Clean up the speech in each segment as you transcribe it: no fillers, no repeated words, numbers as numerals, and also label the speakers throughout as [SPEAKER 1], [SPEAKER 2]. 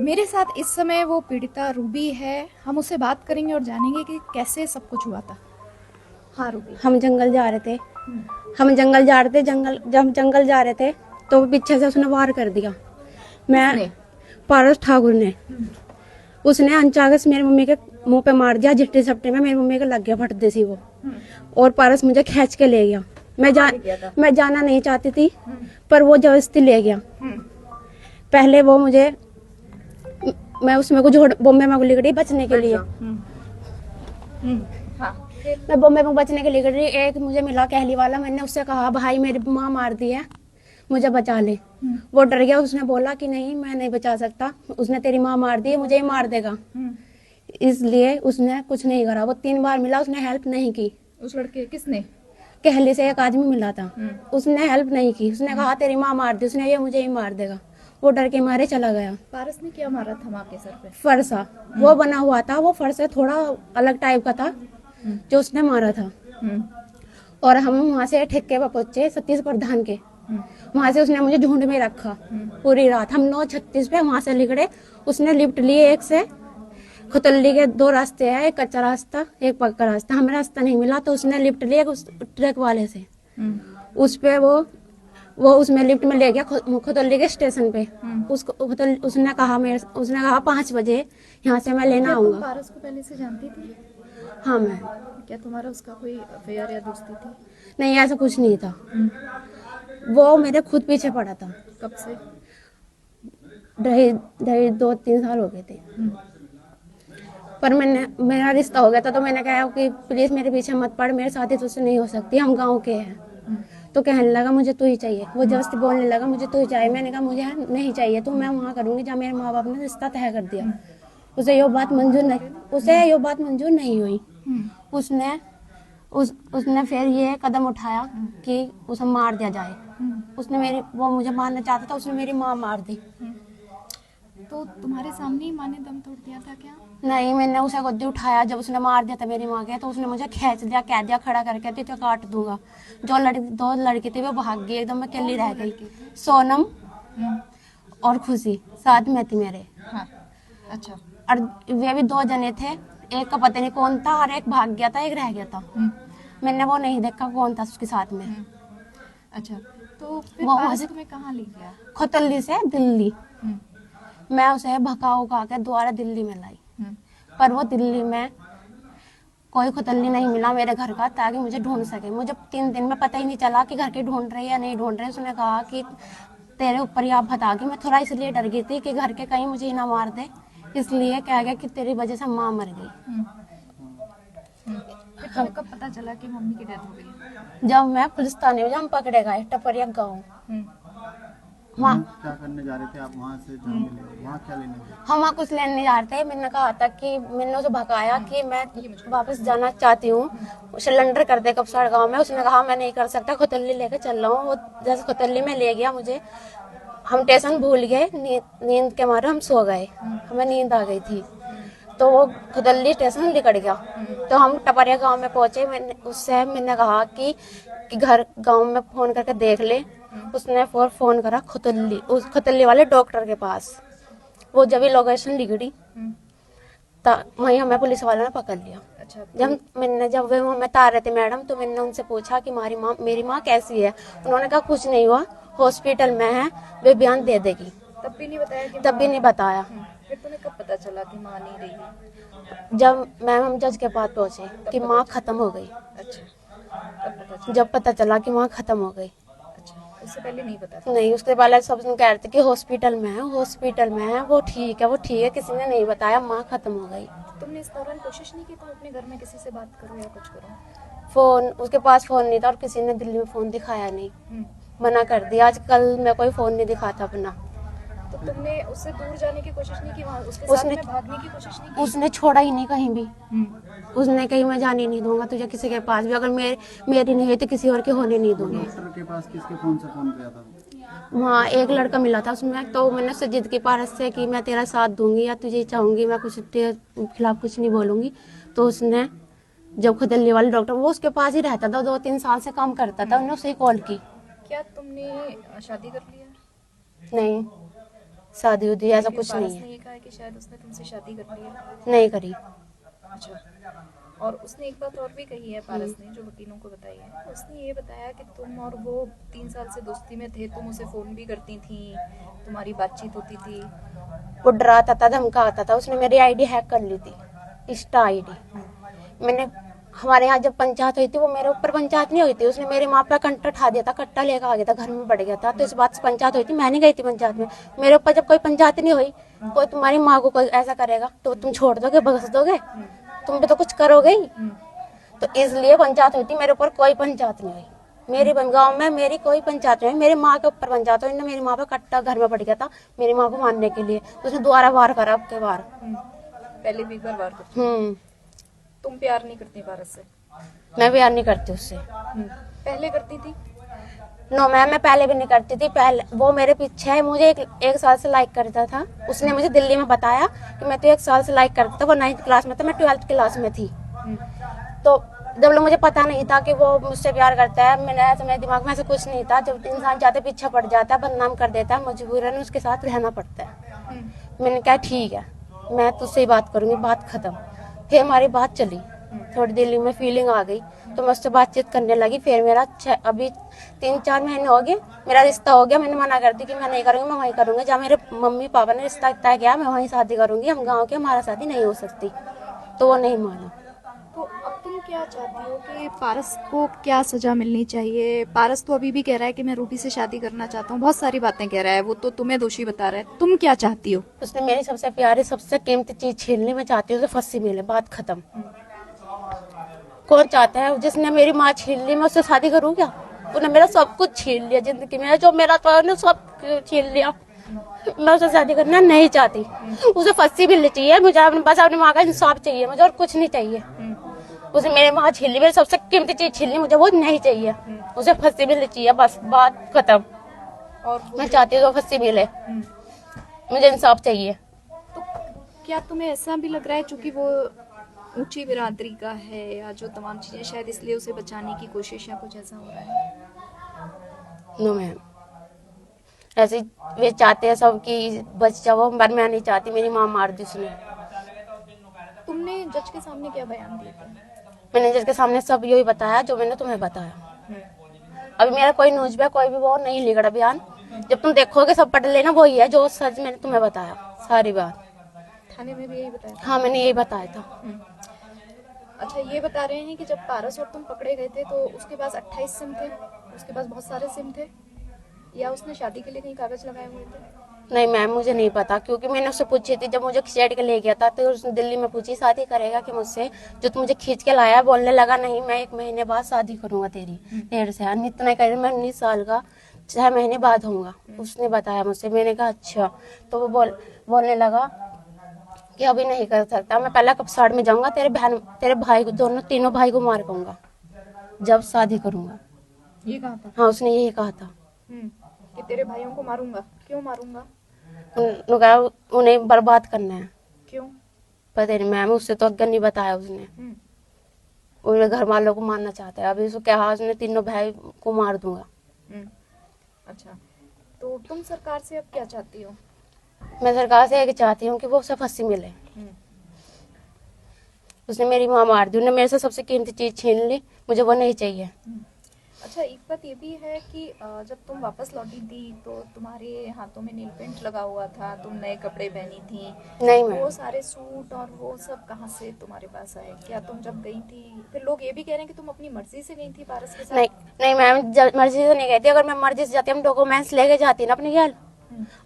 [SPEAKER 1] मेरे साथ इस समय वो पीड़िता रूबी है। हम उससे बात करेंगे और जानेंगे कि कैसे सब कुछ हुआ था। हाँ रूबी।
[SPEAKER 2] हम जंगल जा रहे थे। जब जंगल जा रहे थे तो पीछे से उसने वार कर दिया। मैं पारस ठाकुर ने उसने अचानक से मेरी मम्मी के मुंह पे मार दिया। झिट्टे झपटे में मेरी मम्मी को लग गया फट देसी वो। और पारस मुझे खींच के ले गया। मैं जाना नहीं चाहती थी पर वो जबरदस्ती ले गया। पहले वो मुझे मैं उसमें को बॉम्बे में गई बचने के लिए। मैं बॉम्बे में बचने के लिए गई। एक मुझे मिला कहली वाला। मैंने उससे कहा भाई मेरी माँ मार दी है, मुझे बचा ले। वो डर गया। उसने बोला कि नहीं मैं नहीं बचा सकता, उसने तेरी माँ मार दी है, मुझे ही मार देगा। इसलिए उसने कुछ नहीं करा। वो 3 बार मिला, उसने हेल्प नहीं की।
[SPEAKER 1] उस लड़के किसने?
[SPEAKER 2] कहली से एक आदमी मिला था, उसने हेल्प नहीं की। उसने कहा तेरी माँ मार दी, उसने ये मुझे ही मार देगा। वो डर के मारे चला गया।
[SPEAKER 1] पारस ने क्या मारा था माँ के सर पे?
[SPEAKER 2] फरसा वो बना हुआ था। वो फरसा थोड़ा अलग टाइप का था जो उसने मारा था। और हम वहाँ से ठेके पर पहुंचे सतीश प्रधान के। वहाँ से उसने मुझे झुंड में रखा पूरी रात। हम 9:36 पे वहाँ से निकले। उसने लिफ्ट लिए एक से खुतल्ली के 2 रास्ते हैं, एक कच्चा रास्ता एक पक्का रास्ता। हमें रास्ता नहीं मिला तो उसने लिफ्ट लिया उस ट्रक वाले से। उस पे वो उसमें लिफ्ट में ले गया खुतल्ली के स्टेशन पे। उसको उसने कहा 5 बजे यहाँ से मैं लेना आऊंगा।
[SPEAKER 1] पारस को पहले से जानती थी?
[SPEAKER 2] हाँ मैं।
[SPEAKER 1] क्या तुम्हारा उसका कोई अफेयर या दोस्ती थी?
[SPEAKER 2] नहीं ऐसा कुछ नहीं था। वो मेरे खुद पीछे पड़ा था।
[SPEAKER 1] कब से?
[SPEAKER 2] ढाई 2-3 साल हो गए थे। पर मेरा रिश्ता हो गया था तो मैंने कहा कि प्लीज मेरे पीछे मत पड़, मेरे साथ ही तुझसे नहीं हो सकती, हम गाँव के हैं। तो कहने लगा मुझे तू ही चाहिए। वो जबरदस्ती बोलने लगा मुझे तू ही चाहिए। मैंने कहा मुझे नहीं चाहिए तो मैं वहाँ करूंगी जहाँ मेरे माँ बाप ने रिश्ता तय कर दिया। उसे ये बात मंजूर नहीं हुई। उसने फिर ये कदम उठाया कि उसे मार दिया जाए। वो मुझे मारना चाहता था, उसने मेरी माँ मार दी।
[SPEAKER 1] तो तुम्हारे सामने ही माँ ने दम तोड़ दिया था क्या?
[SPEAKER 2] नहीं मैंने उसे गोदी उठाया। जब उसने मार दिया था मेरी माँ के तो उसने मुझे खींच दिया, कह दिया खड़ा करके तुझे काट दूंगा। 2 लड़की थी वो भाग गई, एकदम मैं अकेली रह गई। सोनम और खुशी साथ में थी मेरे।
[SPEAKER 1] हाँ। अच्छा।
[SPEAKER 2] और वे भी 2 जने थे, एक का पता नहीं कौन था और एक भाग गया था, एक रह गया था। मैंने वो नहीं देखा कौन था उसके साथ में।
[SPEAKER 1] अच्छा तो फिर
[SPEAKER 2] वो
[SPEAKER 1] पारस तुम्हें कहाँ ले गया?
[SPEAKER 2] खुतल्ली से दिल्ली। मैं उसे भगा उगा के दोबारा दिल्ली में लाई। पर वो दिल्ली में कोई खुतल्ली नहीं मिला मेरे घर का ताकि मुझे ढूंढ सके। मुझे 3 दिन में पता ही नहीं चला कि घर के ढूंढ रहे या नहीं ढूंढ रहे। उसने कहा कि तेरे ऊपर ही आप बता गई। मैं थोड़ा इसलिए डर गई थी कि घर के कहीं मुझे ही ना मार दे, इसलिए कह गया कि तेरी वजह से माँ मर गई।
[SPEAKER 1] फिर तुम्हें कब पता चला कि मम्मी की डेथ हो गई?
[SPEAKER 2] जब मैं पुलिस थाने में हम पकड़े गए टपरिया गाँव।
[SPEAKER 3] वहाँ क्या करने जा रहे थे आप? वहाँ से जहाँ मिले वहाँ क्या लेने गए?
[SPEAKER 2] हम वहाँ कुछ लेने नहीं जा रहे थे। मैंने कहा था कि मैंने उसे भगाया कि मैं वापस जाना चाहती हूँ, सिलेंडर कर दे कपसाड़ गाँव में। उसने कहा मैं नहीं कर सकता, खुतल्ली लेके चल रहा हूँ। वो जैसे खुतल्ली में ले गया मुझे, हम स्टेशन भूल गए। नींद के मारे हम सो गए, हमें नींद आ गई थी। तो वो खुतल्ली स्टेशन निकल गया। तो हम टपरिया गाँव में पहुंचे। मैंने कहा कि घर गाँव में फोन करके देख ले। उसने फोन करा उस खुतल्ली वाले डॉक्टर के पास। वो जब ही लोकेशन लिखी वहीं हमें पुलिस वालों ने पकड़ लिया।
[SPEAKER 1] अच्छा।
[SPEAKER 2] जब वे हमें तार रहे थे मैडम, तो मैंने उनसे पूछा कि मेरी माँ कैसी है। उन्होंने कहा कुछ नहीं हुआ, हॉस्पिटल में है, वे बयान दे देगी।
[SPEAKER 1] तब भी नहीं बताया कि
[SPEAKER 2] तब भी नहीं बताया।
[SPEAKER 1] फिर तुम्हें कब पता चला कि माँ नहीं रही?
[SPEAKER 2] जब हम जज के पास पहुंचे कि माँ खत्म हो गई।
[SPEAKER 1] अच्छा तब पता चला?
[SPEAKER 2] जब पता चला कि माँ खत्म हो गई।
[SPEAKER 1] अच्छा उससे पहले नहीं पता था?
[SPEAKER 2] नहीं, उसके पहले सब कह रहे थे कि हॉस्पिटल में है, वो ठीक है, किसी ने नहीं बताया माँ खत्म हो गई।
[SPEAKER 1] तुमने इस दौरान कोशिश नहीं की तुम अपने घर में किसी से बात करो या कुछ करो?
[SPEAKER 2] फोन उसके पास फोन नहीं था और किसी ने दिल्ली में फोन दिखाया नहीं, मना कर दिया। आजकल मैं कोई फोन नहीं दिखाता अपना।
[SPEAKER 1] तो तुमने उससे दूर जाने की कोशिश नहीं की, वहाँ उसके साथ में भागने की कोशिश नहीं की?
[SPEAKER 2] उसने छोड़ा ही नहीं कहीं भी। उसने कहीं मैं जाने नहीं दूंगा तुझे किसी के पास भी, अगर मेरी नहीं हुई तो किसी और के होने नहीं दूंगी।
[SPEAKER 3] डॉक्टर के पास किसके फोन से फोन किया था?
[SPEAKER 2] वहाँ एक लड़का मिला था उसमें, तो मैंने उससे जिद की पारस से कि मैं तेरा साथ दूंगी या तुझे चाहूंगी, मैं कुछ तेरे खिलाफ कुछ नहीं बोलूंगी। तो उसने जब खुदल्ली वाले डॉक्टर, वो उसके पास ही रहता था, 2-3 साल से काम करता था, उन्होंने उसे कॉल की।
[SPEAKER 1] क्या तुमने शादी कर लिया?
[SPEAKER 2] नहीं, शादी उदी ऐसा कुछ नहीं
[SPEAKER 1] पारस
[SPEAKER 2] है।
[SPEAKER 1] ने ये कहा है कि कि शायद उसने तुमसे शादी कर ली है?
[SPEAKER 2] नहीं करी।
[SPEAKER 1] अच्छा। और उसने एक बात और भी कही है पारस ने, जो वकीलों को बताई है। उसने ये बताया कि तुम और वो 3 साल से दोस्ती में थे, तुम उसे फोन भी करती थी, तुम्हारी बातचीत होती थी।
[SPEAKER 2] वो डराता था, धमकाता था। उसने मेरी आईडी हैक कर ली थी, इंस्टा आईडी। मैंने हमारे यहाँ जब पंचायत हुई थी, वो मेरे ऊपर पंचायत नहीं हुई थी, उसने मेरे माँ पे कंटा उठा दिया था, कट्टा लेकर आ गया था, घर में बढ़ गया था। तो इस बात से पंचायत हुई थी, मैं नहीं गई थी पंचायत में। मेरे ऊपर जब कोई पंचायत नहीं हुई, कोई तुम्हारी माँ को कोई ऐसा करेगा तो तुम छोड़ दोगे, बख्श दोगे? तुम भी तो कुछ करोगे ही। तो इसलिए पंचायत हुई थी, मेरे ऊपर कोई पंचायत नहीं हुई। मेरे गांव में मेरी कोई पंचायत नहीं हुई, मेरी माँ के ऊपर पंचायत हुई। मेरी माँ पे कट्टा घर में पड़ गया था मेरी माँ को मारने के लिए, उसने दोबारा वार करा, अब के बार।
[SPEAKER 1] पहले भी एक बार वार करती। तुम प्यार नहीं करती पारस से?
[SPEAKER 2] मैं प्यार नहीं करती उससे।
[SPEAKER 1] पहले करती थी?
[SPEAKER 2] नो मैम, मैं पहले भी नहीं करती थी। पहले वो मेरे पीछे है, मुझे एक साल से लाइक करता था। उसने मुझे दिल्ली में बताया कि मैं तो 1 साल से लाइक करता था। वो 9th क्लास में था, मैं 12th क्लास में थी। तो जब लोग, मुझे पता नहीं था कि वो मुझसे प्यार करता है। मैंने ऐसा, मेरे दिमाग में ऐसा कुछ नहीं था। जब इंसान चाहते पीछे पड़ जाता है, बदनाम कर देता है, मजबूरन उसके साथ रहना पड़ता है। मैंने कहा ठीक है, मैं तुझसे ही बात करूंगी, बात खत्म। फिर हमारी बात चली, थोड़ी दिल्ली में फीलिंग आ गई तो मैं उससे बातचीत करने लगी। फिर मेरा अभी 3-4 महीने हो गए, मेरा रिश्ता हो गया। मैंने मना कर दी कि मैं नहीं करूंगी, मैं वहीं करूंगी जहाँ मेरे मम्मी पापा ने रिश्ता तय किया, मैं वहीं शादी करूंगी। हम गाँव के, हमारा शादी नहीं हो सकती। तो वो नहीं माना।
[SPEAKER 1] तो अब तुम क्या चाहती हो कि पारस को क्या सजा मिलनी चाहिए? पारस तो अभी भी कह रहा है कि मैं रूबी से शादी करना चाहता हूँ, बहुत सारी बातें कह रहा है, वो तो तुम्हें दोषी बता रहा है। तुम क्या चाहती हो?
[SPEAKER 2] उसने मेरी सबसे प्यारी, सबसे कीमती चीज छीन ली। मैं चाहती हूँ उसे फांसी मिले, बात खत्म। कौन चाहता है? जिसने मेरी माँ छीन ली, मैं उससे शादी करूँ क्या? उसने मेरा सब कुछ छीन लिया जिंदगी में, जो मेरा था उसने सब छीन लिया। मैं उससे शादी करना नहीं चाहती। उसे फांसी मिलनी चाहिए मुझे, अपने बस अपनी माँ का इंसाफ चाहिए मुझे, और कुछ नहीं चाहिए। उसने मेरी माँ छीन ली, मेरी सबसे कीमती चीज छीन ली, मुझे वो नहीं चाहिए। उसे फांसी मिलनी चाहिए, बस बात खत्म।
[SPEAKER 1] और
[SPEAKER 2] मैं चाहती हूँ फांसी मिले, मुझे इंसाफ चाहिए।
[SPEAKER 1] तो क्या तुम्हें ऐसा भी लग रहा है, चूंकि वो ऊंची बिरादरी का है या जो तमाम चीजें, शायद इसलिए उसे बचाने की कोशिश या कुछ ऐसा हो रहा है?
[SPEAKER 2] नो मैम, ऐसे वे चाहते हैं सब कि बच जाओ, पर मैं नहीं चाहती। मेरी माँ मार दी उसने।
[SPEAKER 1] तुमने जज के सामने क्या बयान दिए थे?
[SPEAKER 2] मैंने जज के सामने सब यही बताया जो मैंने तुम्हें बताया। अभी मेरा कोई न्यूज पे कोई भी वो नहीं लिख रहा बयान। जब तुम देखोगे सब पढ़ लेना, वही है जो सच मैंने तुम्हें बताया, सारी बात।
[SPEAKER 1] थाने में भी यही बताया था?
[SPEAKER 2] हाँ, मैंने यही बताया था।
[SPEAKER 1] अच्छा, ये बता रहे हैं कि जब पारस और तुम पकड़े गए थे तो उसके पास 28 सिम थे, उसके पास बहुत सारे सिम थे, या उसने शादी के लिए कहीं कागज लगाए हुए थे?
[SPEAKER 2] नहीं मैम, मुझे नहीं पता, क्योंकि मैंने उससे पूछी थी जब मुझे खींच के ले गया था, तो उसने दिल्ली में पूछी शादी करेगा कि मुझसे, जो तू मुझे खींच के लाया। बोलने लगा नहीं, मैं 1 महीने बाद शादी करूंगा तेरे से। इतना कह रही, मैं 19 साल का 6 महीने बाद होऊंगा, उसने बताया मुझसे। मैंने कहा अच्छा। तो वो बोलने लगा कि अभी नहीं कर सकता, मैं पहला कपसाड़ में जाऊंगा, तेरे भाई को, तीनों भाई को मार पाऊंगा जब शादी करूंगा।
[SPEAKER 1] ये कहा था?
[SPEAKER 2] हाँ, उसने यही कहा था।
[SPEAKER 1] कि तेरे भाइयों को मारूंगा। क्यों मारूंगा?
[SPEAKER 2] उन्होंने कहा उन्हें बर्बाद करना है।
[SPEAKER 1] क्यों?
[SPEAKER 2] पता नहीं मैम, उससे तो अगर नहीं बताया उसने। उन्हें घर वालों को मारना चाहता है। अभी उसको कहा उसने, तीनों भाई को मार दूंगा।
[SPEAKER 1] अच्छा, तो तुम सरकार से अब क्या चाहती हो?
[SPEAKER 2] मैं सरकार से एक चाहती हूँ कि वो उसे फांसी मिले। उसने मेरी माँ मार दी, उसने मेरे से सबसे कीमती चीज छीन ली, मुझे वो नहीं चाहिए।
[SPEAKER 1] अच्छा, एक बात ये भी है कि जब तुम वापस लौटी थी तो तुम्हारे हाथों में नील पेंट लगा हुआ था, तुम नए कपड़े पहनी थी।
[SPEAKER 2] नहीं मैम,
[SPEAKER 1] वो सारे सूट और वो सब कहाँ से तुम्हारे पास आए? क्या तुम जब गई थी, फिर लोग ये भी कह रहे हैं कि तुम अपनी मर्जी से गई थी पारस के साथ?
[SPEAKER 2] नहीं मैम, मर्जी से नहीं गई थी। अगर मैं मर्जी से जाती, हम डॉक्यूमेंट्स लेके जाती ना अपनी घर।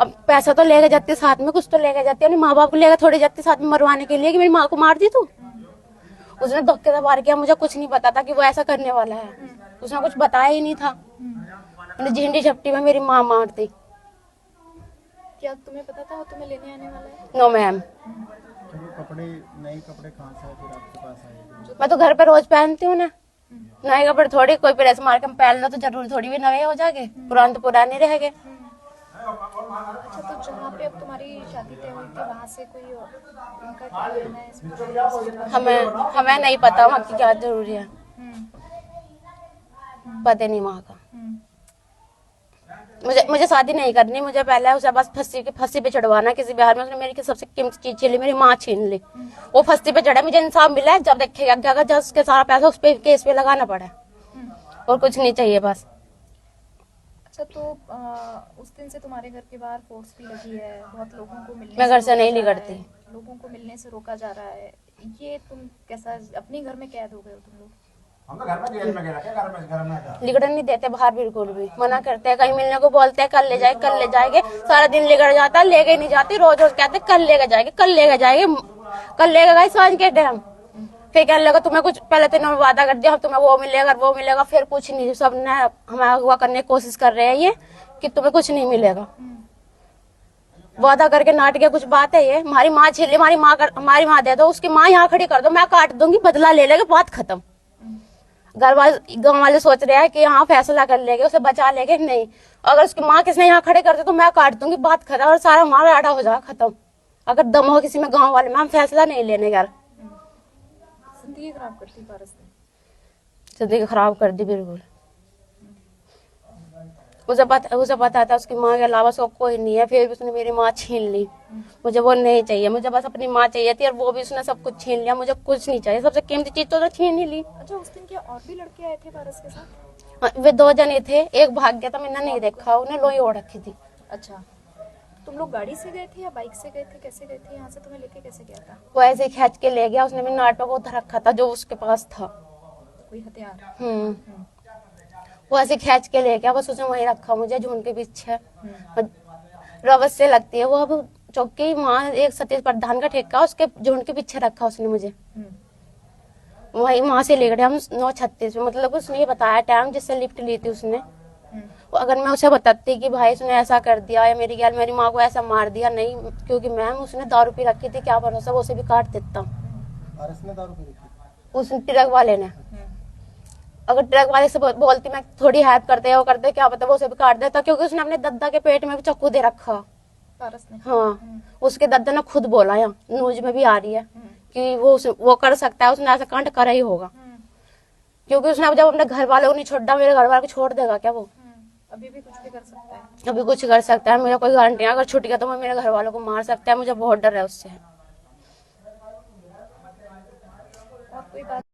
[SPEAKER 2] अब पैसा तो लेके जाती साथ में, कुछ तो लेके जाती, अपने माँ बाप को लेकर थोड़ी जाती साथ में मरवाने के लिए कि मेरी माँ को मार दी तू। उसने धक्के से वार किया, मुझे कुछ नहीं पता था कि वो ऐसा करने वाला है। उसने कुछ बताया ही नहीं था। मैंने झिंडी झपटी में मेरी माँ मार दी।
[SPEAKER 1] क्या तुम्हें पता था वो तुम्हें लेने आने वाला है?
[SPEAKER 2] No ma'am.
[SPEAKER 3] नए कपड़े कहाँ से फिर आपके पास आए?
[SPEAKER 2] मैं तो घर पे रोज पहनती हूँ ना, नए कपड़े थोड़ी कोई प्रेस मार के पहन लो तो जरूरी थोड़ी भी नए हो जाएंगे, पुराने तो पुराने रह गए।
[SPEAKER 1] अच्छा, तो जहाँ पे अब तुम्हारी शादी तय हुई थी वहाँ से कोई उनका क्या कहना है इसमें?
[SPEAKER 2] हमें नहीं पता वहाँ की क्या जरूरी है, पता नहीं वहाँ का। मुझे शादी नहीं करनी, मुझे पहले उसे बस फांसी पे चढ़वाना किसी बिहार में। उसने मेरी सबसे कीमती चीज छीन ली, मेरी माँ छीन ली। वो फांसी पे चढ़े, मुझे इंसाफ मिला है, जब देखेगा क्या जब उसके सारा पैसा उस पे केस पे लगाना पड़े, और कुछ नहीं चाहिए बस।
[SPEAKER 1] अच्छा, तो उस दिन से तुम्हारे घर के बाहर फोर्स भी लगी है, बहुत लोगों को मिलने
[SPEAKER 2] मैं घर से
[SPEAKER 1] रोका
[SPEAKER 2] नहीं
[SPEAKER 1] जा रहा
[SPEAKER 2] निकलती।
[SPEAKER 1] है, लोगों को मिलने से रोका जा रहा है। ये तुम कैसा, अपने घर में कैद हो गए हो तुम लोग?
[SPEAKER 4] हम तो घर में जेल में गए रखे, घर में था।
[SPEAKER 2] लिगड़न नहीं देते बाहर, बिल्कुल भी मना करते हैं। कहीं मिलने को बोलते हैं कल ले जाएंगे, सारा दिन लिगड़ जाता है, लेके नहीं जाती। रोज रोज कहते हैं कल लेके जाएंगे, कल लेके गए सांझ के टाइम। फिर कहने लगा तुम्हें कुछ, पहले तो इन्होंने वादा कर दिया तुम्हें वो मिलेगा, फिर कुछ नहीं। सब ने हमें अगवा करने की कोशिश कर रहे हैं ये कि तुम्हें कुछ नहीं मिलेगा। वादा करके नाटक कुछ बात है ये। हमारी माँ छीन ली, हमारी माँ दे दो, उसकी माँ यहाँ खड़ी कर दो, मैं काट दूंगी, बदला ले लेगा, बात खत्म। गाँव वाले सोच रहे हैं कि हाँ फैसला कर लेंगे, उसे बचा लेंगे, नहीं। अगर उसकी माँ किसने यहाँ खड़े कर दे तो मैं काट दूंगी, बात खत्म, और सारा हमारा आटा हो जाएगा खत्म। अगर दम हो किसी में गाँव वाले में, हम फैसला नहीं लेने यार।
[SPEAKER 1] जिंदगी खराब करती पारस ने।
[SPEAKER 2] जिंदगी खराब कर दी बिल्कुल। उसे पता था उसकी माँ के अलावा उसको कोई नहीं है, फिर भी उसने मेरी माँ छीन ली। मुझे वो नहीं चाहिए, मुझे बस अपनी माँ चाहिए थी, और वो भी उसने सब कुछ छीन लिया। मुझे कुछ नहीं चाहिए, सबसे कीमती चीज तो छीन ही ली।
[SPEAKER 1] अच्छा, उस दिन क्या और भी लड़के आए थे पारस के साथ?
[SPEAKER 2] वे 2 जने थे, एक भाग गया था, मैंने नहीं देखा, उन्हें लोई ओढ़ रखी थी।
[SPEAKER 1] अच्छा, तुम लोग गाड़ी से गए थे या बाइक से गए थे? कैसे गए थे? यहाँ से तुम्हें लेके कैसे गया था?
[SPEAKER 2] वो ऐसे ही खींच के ले गया, उसने मेरे नाट पे वो उधर रखा था जो उसके पास था।
[SPEAKER 1] कोई हथियार?
[SPEAKER 2] वो ऐसे खींच के ले गया, बस उसने वहीं रखा मुझे झुंड के पीछे। रवस से लगती है वो, अब चौकी वहाँ एक सतीश प्रधान का ठेका, उसके झुंड के पीछे रखा उसने मुझे। वही वहां से ले गए हम 9:36 में, मतलब उसने ये बताया टाइम जिससे लिफ्ट ली थी उसने। अगर मैं उसे बताती कि भाई उसने ऐसा कर दिया या मेरी माँ को ऐसा मार दिया, नहीं, क्योंकि मैम उसने दारू पी रखी थी, क्या भरोसा वो उसे भी काट देता।
[SPEAKER 3] पारस ने दारू पी रखी?
[SPEAKER 2] उस ट्रक वाले ने, अगर ट्रक वाले से बोलती मैं थोड़ी हेल्प करते क्या पता वो उसे भी काट देता, क्योंकि उसने अपने दद्दा के पेट में भी चाकू दे रखा।
[SPEAKER 1] पारस ने?
[SPEAKER 2] हाँ, उसके दद्दा ने खुद बोला, यहाँ न्यूज में भी आ रही है कि वो कर सकता है, उसने ऐसा कांड करा ही होगा। क्योंकि उसने जब अपने घर वालों को नहीं छोड़ा, मेरे घर वालों को छोड़ देगा क्या वो?
[SPEAKER 1] अभी भी कुछ भी कर सकता है।
[SPEAKER 2] अभी कुछ कर सकता है, मेरा कोई गारंटी नहीं। अगर छूट गया तो वो मेरे घर वालों को मार सकता है, मुझे बहुत डर है उससे।
[SPEAKER 1] और कोई बात